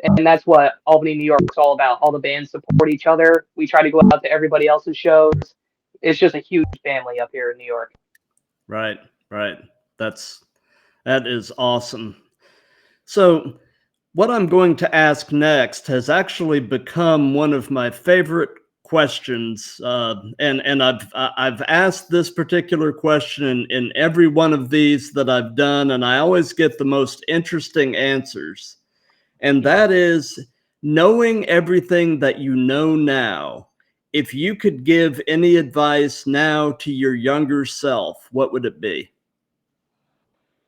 And that's what Albany, New York is all about. All the bands support each other. We try to go out to everybody else's shows. It's just a huge family up here in New York. right, right. That is awesome. So, what I'm going to ask next has actually become one of my favorite questions, and I've asked this particular question in every one of these that I've done, and I always get the most interesting answers. And that is, knowing everything that you know now, if you could give any advice now to your younger self, what would it be?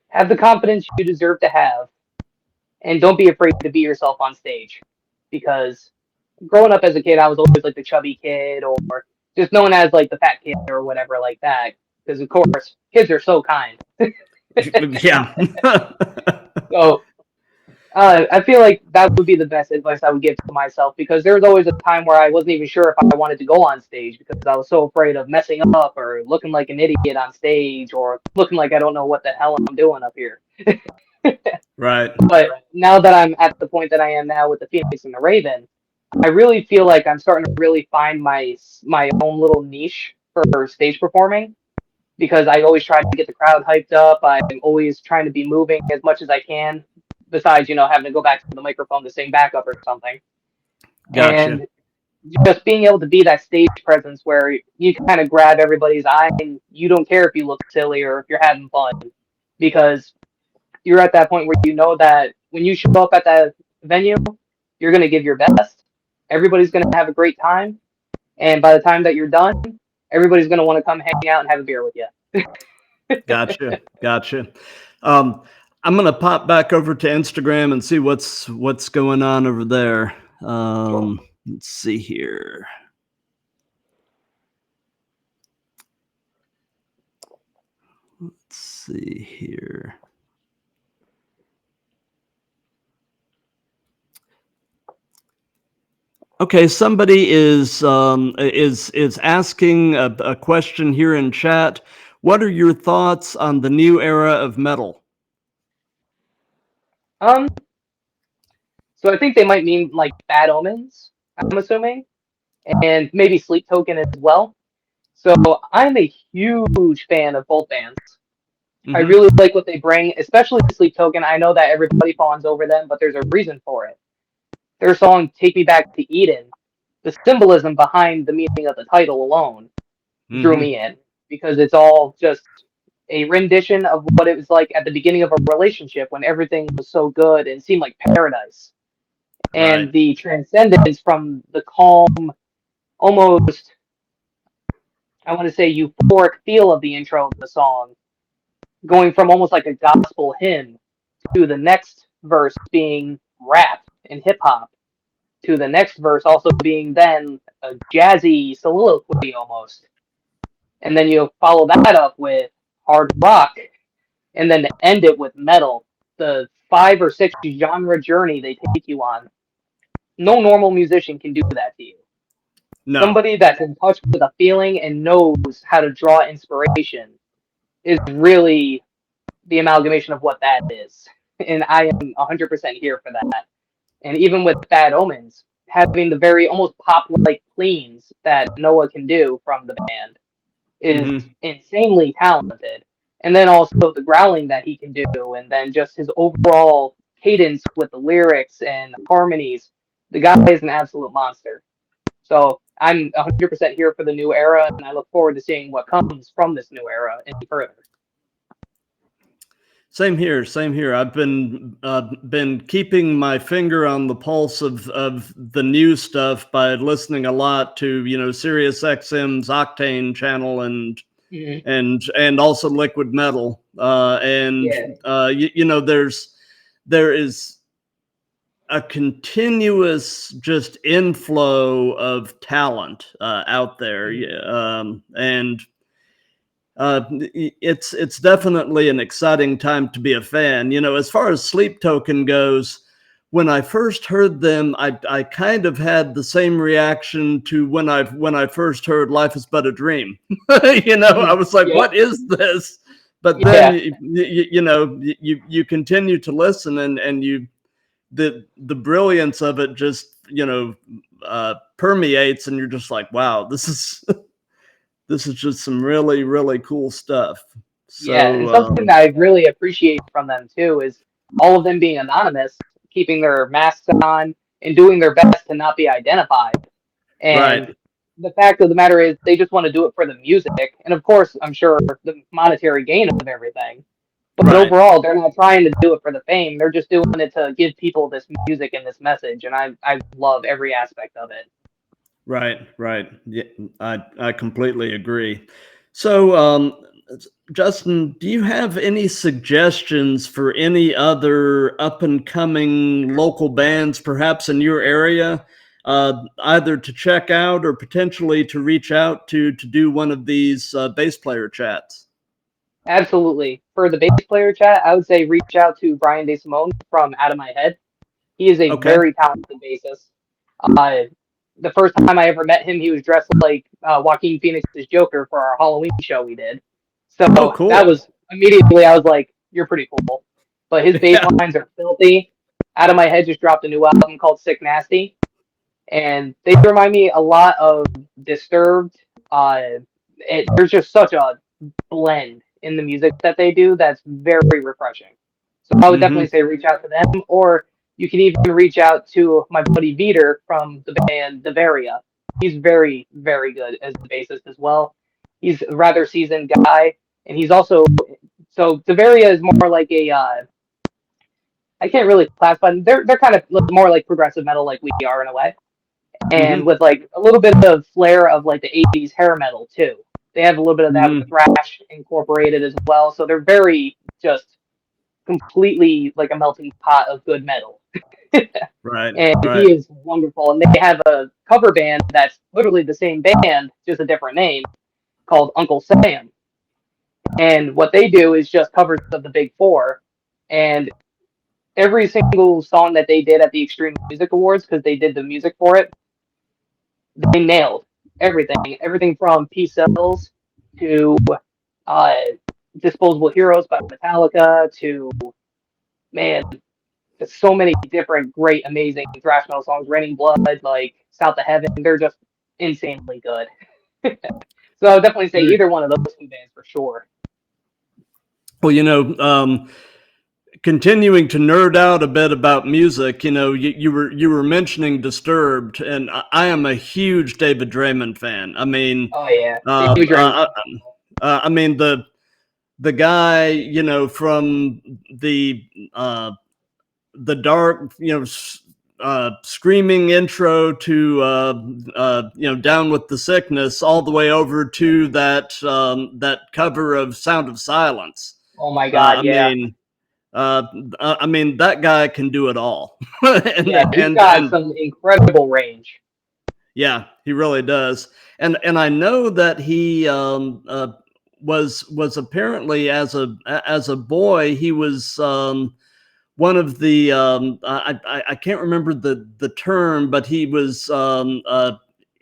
Have the confidence you deserve to have, and don't be afraid to be yourself on stage. Because growing up as a kid, I was always like the chubby kid, or just known as like the fat kid or whatever like that. Because of course, kids are so kind. Yeah. So I feel like that would be the best advice I would give to myself, because there was always a time where I wasn't even sure if I wanted to go on stage because I was so afraid of messing up or looking like an idiot on stage or looking like I don't know what the hell I'm doing up here. Right. But now that I'm at the point that I am now with the Phoenix and the Raven, I really feel like I'm starting to really find my own little niche for stage performing, because I always try to get the crowd hyped up. I'm always trying to be moving as much as I can, besides, having to go back to the microphone to sing backup or something. Gotcha. And just being able to be that stage presence where you kind of grab everybody's eye and you don't care if you look silly or if you're having fun, because you're at that point where you know that when you show up at that venue, you're going to give your best. Everybody's going to have a great time. And by the time that you're done, everybody's going to want to come hang out and have a beer with you. Gotcha. I'm gonna pop back over to Instagram and see what's going on over there. Let's see here. Let's see here. Okay, somebody is asking a question here in chat. What are your thoughts on the new era of metal? So I think they might mean like Bad Omens, I'm assuming, and maybe Sleep Token as well. So I'm a huge fan of both bands. I really like what they bring, especially Sleep Token. I know that everybody fawns over them, but there's a reason for it. Their song "Take Me Back to Eden," the symbolism behind the meaning of the title alone drew me in, because it's all just a rendition of what it was like at the beginning of a relationship when everything was so good and seemed like paradise. And Right. the transcendence from the calm, almost, I want to say, euphoric feel of the intro of the song, going from almost like a gospel hymn to the next verse being rap and hip hop, to the next verse also being then a jazzy soliloquy almost. And then you follow that up with hard rock, and then to end it with metal. The 5 or 6 genre journey they take you on. No normal musician can do that to you. No. Somebody that's in touch with a feeling and knows how to draw inspiration is really the amalgamation of what that is. And I am 100% here for that. And even with Bad Omens, having the very almost pop-like cleans that Noah can do from the band is insanely talented. And then also the growling that he can do, and then just his overall cadence with the lyrics and harmonies. The guy is an absolute monster. So I'm 100% here for the new era, and I look forward to seeing what comes from this new era and further. Same here. I've been keeping my finger on the pulse of the new stuff by listening a lot to Sirius XM's Octane channel and also Liquid Metal. There is a continuous just inflow of talent out there, and it's definitely an exciting time to be a fan. As far as Sleep Token goes, when I first heard them, I kind of had the same reaction to when I first heard Life Is But a Dream. I was like, what is this? But then you continue to listen, and the brilliance of it just permeates, and you're just like, wow, this is just some really, really cool stuff. So, and something that I really appreciate from them too is all of them being anonymous, keeping their masks on, and doing their best to not be identified. And the fact of the matter is they just want to do it for the music, and of course, I'm sure the monetary gain of everything. But Right. overall, they're not trying to do it for the fame. They're just doing it to give people this music and this message, and I love every aspect of it. Right, right. Yeah, I completely agree. So, Justin, do you have any suggestions for any other up and coming local bands, perhaps in your area, either to check out or potentially to reach out to do one of these bass player chats? Absolutely. For the bass player chat, I would say reach out to Brian DeSimone from Out of My Head. He is a Okay. very talented bassist. Uh, the first time I ever met him, he was dressed like Joaquin Phoenix's Joker for our Halloween show we did. So Oh, that cool. was immediately I was like, "You're pretty cool." But his bass Yeah. lines are filthy. Out of My Head just dropped a new album called Sick Nasty, and they remind me a lot of Disturbed. There's just such a blend in the music that they do that's very refreshing. So I would Mm-hmm. definitely say reach out to them, or you can even reach out to my buddy Veter from the band Devaria. He's very, very good as the bassist as well. He's a rather seasoned guy, and he's also so Devaria is more like a I can't really classify them. They're kind of more like progressive metal, like we are in a way, and Mm-hmm. with like a little bit of flair of like the '80s hair metal too. They have a little bit of that with Mm-hmm. the thrash incorporated as well. So they're very just completely like a melting pot of good metal. Right. And Right. he is wonderful. And they have a cover band that's literally the same band, just a different name, called Uncle Sam. And what they do is just covers of the Big Four. And every single song that they did at the Extreme Music Awards, because they did the music for it, they nailed everything. Everything from Peace Sells to uh, Disposable Heroes by Metallica to, man, there's so many different great, amazing thrash metal songs. Raining Blood, like South of Heaven, they're just insanely good. So I would definitely say either one of those two bands for sure. Well, continuing to nerd out a bit about music, you were mentioning Disturbed, and I am a huge David Draymond fan. I mean, Oh yeah, uh, David Draymond. uh, I mean the guy, from the dark, screaming intro to Down with the Sickness, all the way over to that cover of Sound of Silence. Oh my Uh, I God, yeah, mean, uh, I mean that guy can do it all, and yeah. He's and got and some incredible range. yeah, he really does. And I know that he was apparently as a boy he was one of the I can't remember the term, but he was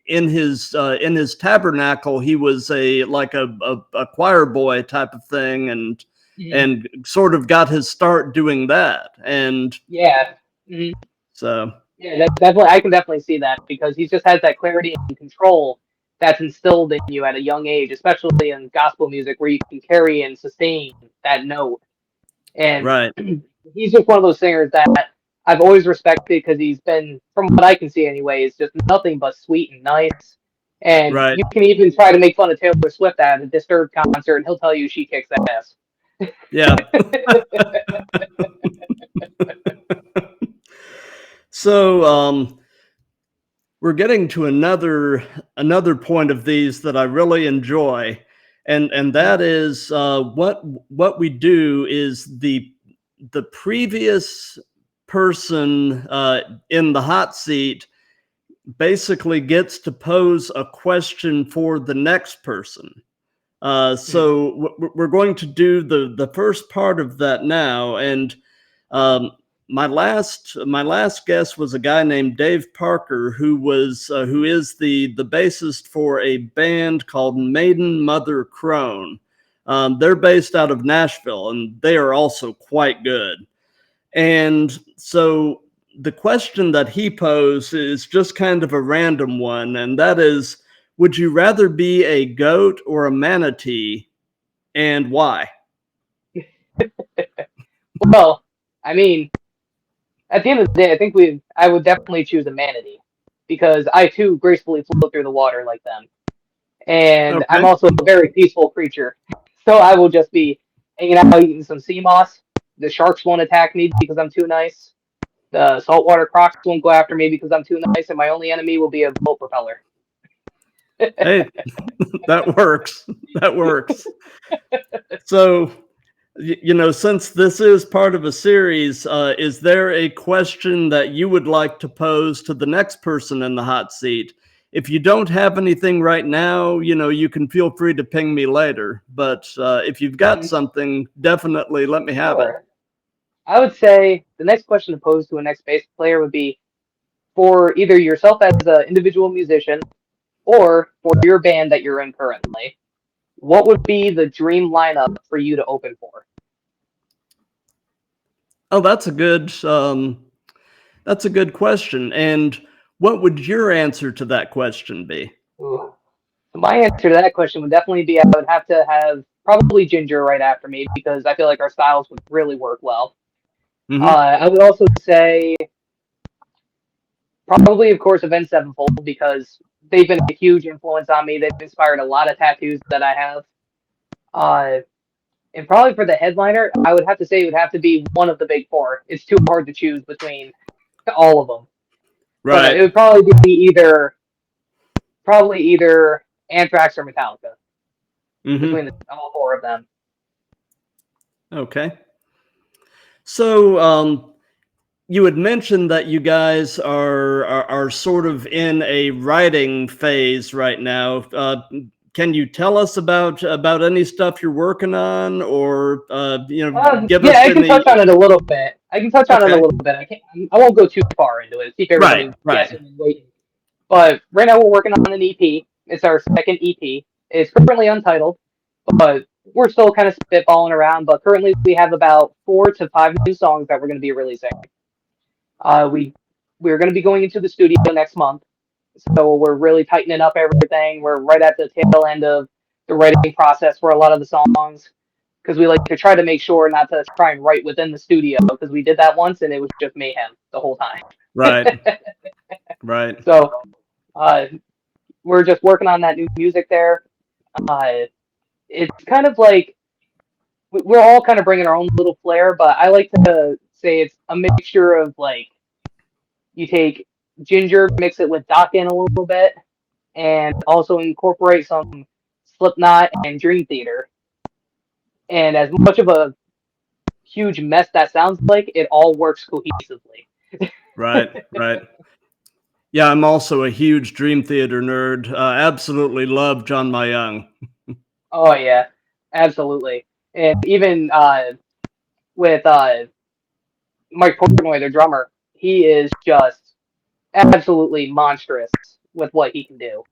in his tabernacle he was a like a choir boy type of thing, Mhm. and sort of got his start doing that, and Yeah. Mhm. so Yeah, that's definitely. I can definitely see that because he just has that clarity and control that's instilled in you at a young age, especially in gospel music, where you can carry and sustain that note. And right, he's just one of those singers that I've always respected because he's been, from what I can see anyway, is just nothing but sweet and nice. And right, you can even try to make fun of Taylor Swift at a Disturbed concert, and he'll tell you she kicks ass. yeah. So we're getting to another point of these that I really enjoy, and that is what we do is the previous person in the hot seat basically gets to pose a question for the next person. So we're going to do the first part of that now, and um, my last guest was a guy named Dave Parker, who is the bassist for a band called Maiden Mother Crone. They're based out of Nashville, and they are also quite good. And so the question that he posed is just kind of a random one, and that is, would you rather be a goat or a manatee, and why? Well, I mean, at the end of the day, I would definitely choose a manatee because I too gracefully float through the water like them. And I'm Okay. also a very peaceful creature. So I will just be hanging out eating some sea moss. The sharks won't attack me because I'm too nice. The saltwater crocs won't go after me because I'm too nice, and my only enemy will be a boat propeller. Hey, that works. That works. So, since this is part of a series, is there a question that you would like to pose to the next person in the hot seat? If you don't have anything right now, you can feel free to ping me later. But if you've got something, definitely let me have it. Sure. I would say the next question to pose to a next bass player would be for either yourself as an individual musician or for your band that you're in currently. What would be the dream lineup for you to open for? Oh, that's a good question. And what would your answer to that question be? Ooh. So my answer to that question would definitely be I would have to have probably Ginger right after me because I feel like our styles would really work well. Hmm. I would also say probably, of course, Avenged Sevenfold because they've been a huge influence on me. They've inspired a lot of tattoos that I have. Uh, and probably for the headliner, I would have to say it would have to be one of the big four. It's too hard to choose between all of them. But it Right. would probably either Anthrax or Metallica between Hmm. all four of them. Okay. So, you had mentioned that you guys are sort of in a writing phase right now. Can you tell us about any stuff you're working on, or give Yeah, us I can touch any? on it a little bit. I can touch on it a Okay. little bit. I won't go too far into it. Keep Right. everybody Right. guessing and waiting. But right now we're working on an EP. It's our second EP. It's currently untitled, but we're still kind of spitballing around. But currently we have about 4 to 5 new songs that we're going to be releasing. We're going to be going into the studio next month, so we're really tightening up everything. We're right at the tail end of the writing process for a lot of the songs because we like to try to make sure not to try and write within the studio because we did that once and it was just mayhem the whole time. Right. Right. So uh, we're just working on that new music there. Uh, it's kind of like we're all kind of bringing our own little flair, but I like to say it's a mixture of like you take Ginger, mix it with Dokken a little bit, and also incorporate some Slipknot and Dream Theater. And as much of a huge mess that sounds like, it all works cohesively. Right. Right. Yeah, I'm also a huge Dream Theater nerd. Absolutely love John Mayung. Oh yeah, absolutely. And even with Mike Portnoy, their drummer, he is just absolutely monstrous with what he can do.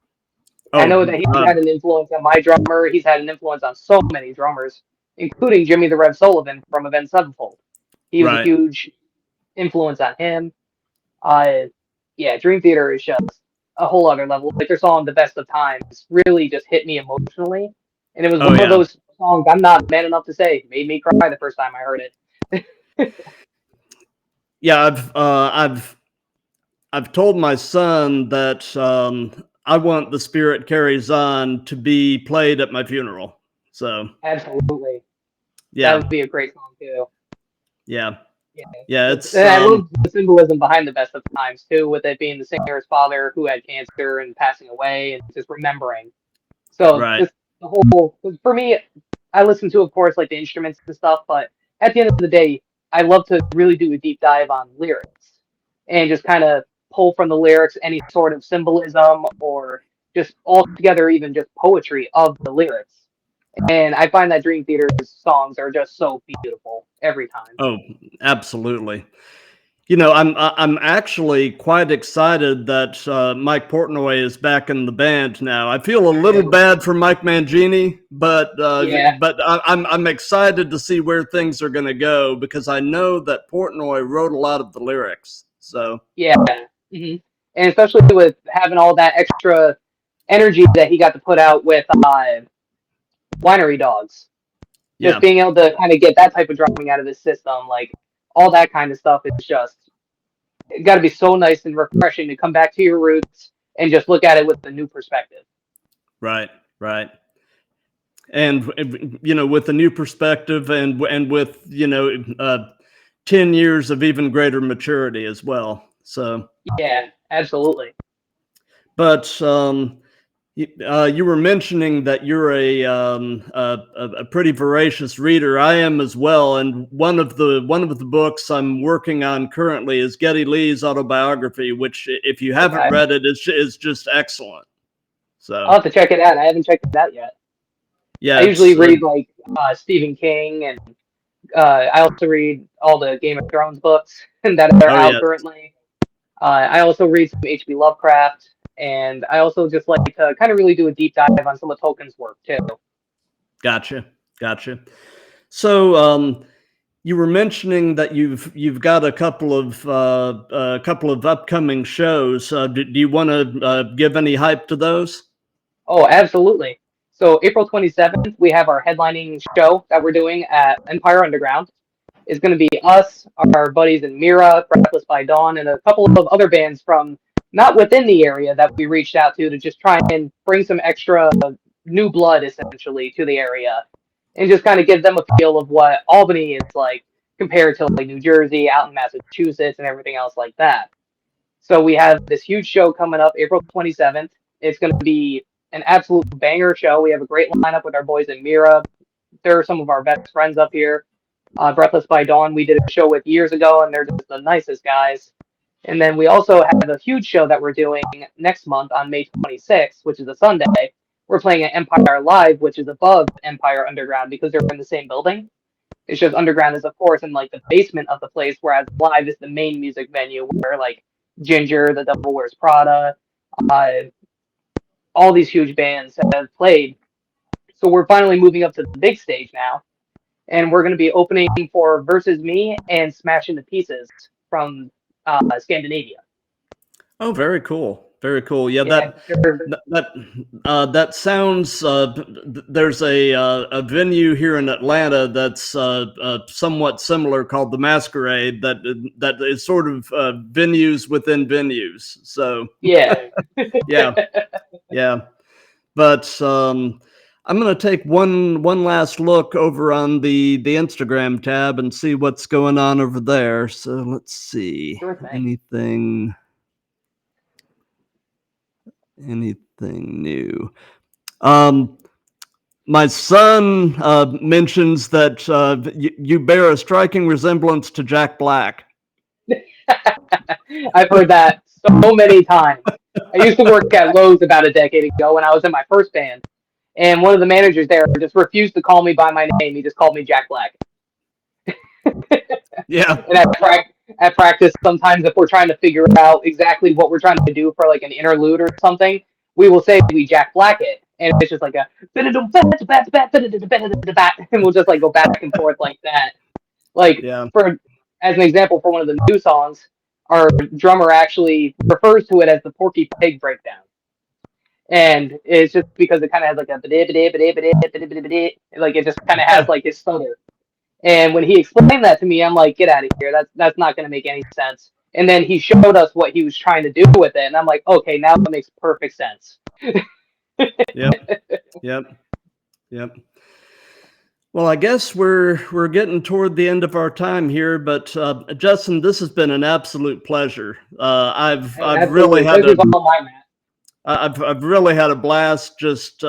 I Oh, know that he's had an influence on my drummer. He's had an influence on so many drummers, including Jimmy the Rev Sullivan from Avenged Sevenfold. He was a right. huge influence on him. Uh, yeah, Dream Theater is just a whole other level. Like their song "The Best of Times" really just hit me emotionally, and it was Oh one of yeah. those songs I'm not man enough to say made me cry the first time I heard it. Yeah, I've told my son that I want "The Spirit Carries On" to be played at my funeral. So Absolutely, that yeah, would be a great song too. yeah, Yeah, yeah. It's and I love the symbolism behind "The Best of Times" too, with it being the singer's father who had cancer and passing away, and just remembering. So right. just the whole for me, I listen to, of course, like the instruments and stuff, but at the end of the day, I love to really do a deep dive on lyrics and just kind of pull from the lyrics any sort of symbolism or just altogether even just poetry of the lyrics. And I find that Dream Theater's songs are just so beautiful every time. Oh, absolutely. I'm actually quite excited that Mike Portnoy is back in the band now. I feel a little bad for Mike Mangini, but Yeah, I'm excited to see where things are going to go because I know that Portnoy wrote a lot of the lyrics. So yeah. hmm And especially with having all that extra energy that he got to put out with Winery Dogs. Just yeah, being able to kind of get that type of drumming out of his system, like all that kind of stuff is just It's got to be so nice and refreshing to come back to your roots and just look at it with a new perspective. Right, right. And with a new perspective, and with 10 years of even greater maturity as well. So yeah, absolutely. But you were mentioning that you're a pretty voracious reader. I am as well, and one of the books I'm working on currently is Geddy Lee's autobiography, which, if you haven't read it, is just excellent. So I'll have to check it out. I haven't checked it out yet. Yeah, I usually read like Stephen King, and I also read all the Game of Thrones books that are out currently. I also read some H.P. Lovecraft, and I also just like to kind of really do a deep dive on some of Tolkien's work too. Gotcha. So you were mentioning that you've got a couple of upcoming shows. Do you want to give any hype to those? Oh, absolutely. So April 27th, we have our headlining show that we're doing at Empire Underground. It's going to be us, our buddies in Mira, Breathless by Dawn, and a couple of other bands from not within the area that we reached out to just try and bring some extra new blood, essentially, to the area. And just kind of give them a feel of what Albany is like compared to like New Jersey, out in Massachusetts, and everything else like that. So we have this huge show coming up April 27th. It's going to be an absolute banger show. We have a great lineup with our boys in Mira. They're some of our best friends up here. Breathless by Dawn, we did a show with years ago, and they're just the nicest guys. And then we also have a huge show that we're doing next month on May 26th, which is a Sunday. We're playing at Empire Live, which is above Empire Underground because they're in the same building. It's just Underground is, of course, in like the basement of the place, whereas Live is the main music venue where like Ginger, The Devil Wears Prada, all these huge bands have played. So we're finally moving up to the big stage now, and we're going to be opening for Versus Me and Smash Into Pieces from Scandinavia. Oh, very cool. Very cool. Yeah, that sounds. There's a venue here in Atlanta that's somewhat similar called the Masquerade. That is sort of venues within venues. So yeah, yeah. But I'm going to take one last look over on the Instagram tab and see what's going on over there. So let's see. Anything new? My son mentions that you bear a striking resemblance to Jack Black. I've heard that so many times. I used to work at Lowe's about a decade ago when I was in my first band, and one of the managers there just refused to call me by my name. He just called me Jack Black. Yeah. And at practice, sometimes if we're trying to figure out exactly what we're trying to do for like an interlude or something, we will say we Jack Black it, and it's just like a and we'll just like go back and forth like that. Like for as an example, for one of the new songs, our drummer actually refers to it as the Porky Pig breakdown. And it's just because it kind of has like a like it just kind of has like his stutter. And when he explained that to me, I'm like, get out of here. That's not going to make any sense. And then he showed us what he was trying to do with it, and I'm like, okay, now it makes perfect sense. Yep. Well, I guess we're getting toward the end of our time here, but Justin, this has been an absolute pleasure. I've really had I've really had a blast. Just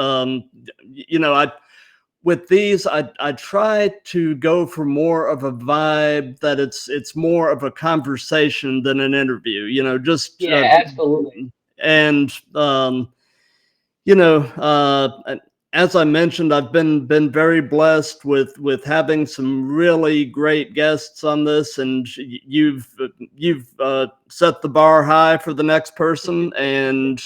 with these, I try to go for more of a vibe that it's more of a conversation than an interview. Absolutely. And as I mentioned, I've been very blessed with having some really great guests on this, and you've set the bar high for the next person, and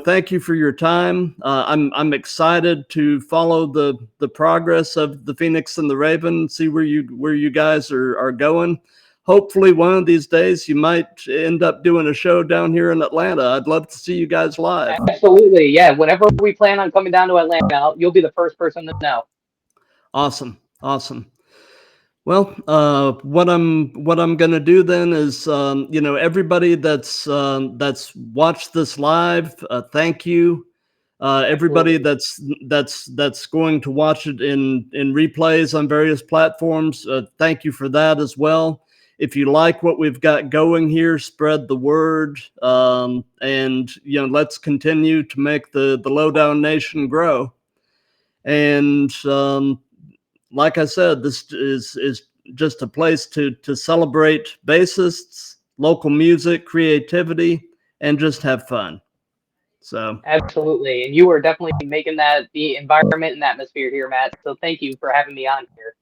thank you for your time. I'm excited to follow the progress of the Phoenix and the Raven, see where you guys are going. Hopefully one of these days you might end up doing a show down here in Atlanta. I'd love to see you guys live. Absolutely. Yeah. Whenever we plan on coming down to Atlanta, you'll be the first person to know. Awesome. Well, what I'm gonna do then is, everybody that's watched this live, thank you. Everybody Absolutely. that's going to watch it in replays on various platforms, thank you for that as well. If you like what we've got going here, spread the word, and let's continue to make the Lowdown Nation grow. And like I said, this is just a place to celebrate bassists, local music, creativity, and just have fun. So Absolutely. And you are definitely making that the environment and atmosphere here, Matt. So thank you for having me on here.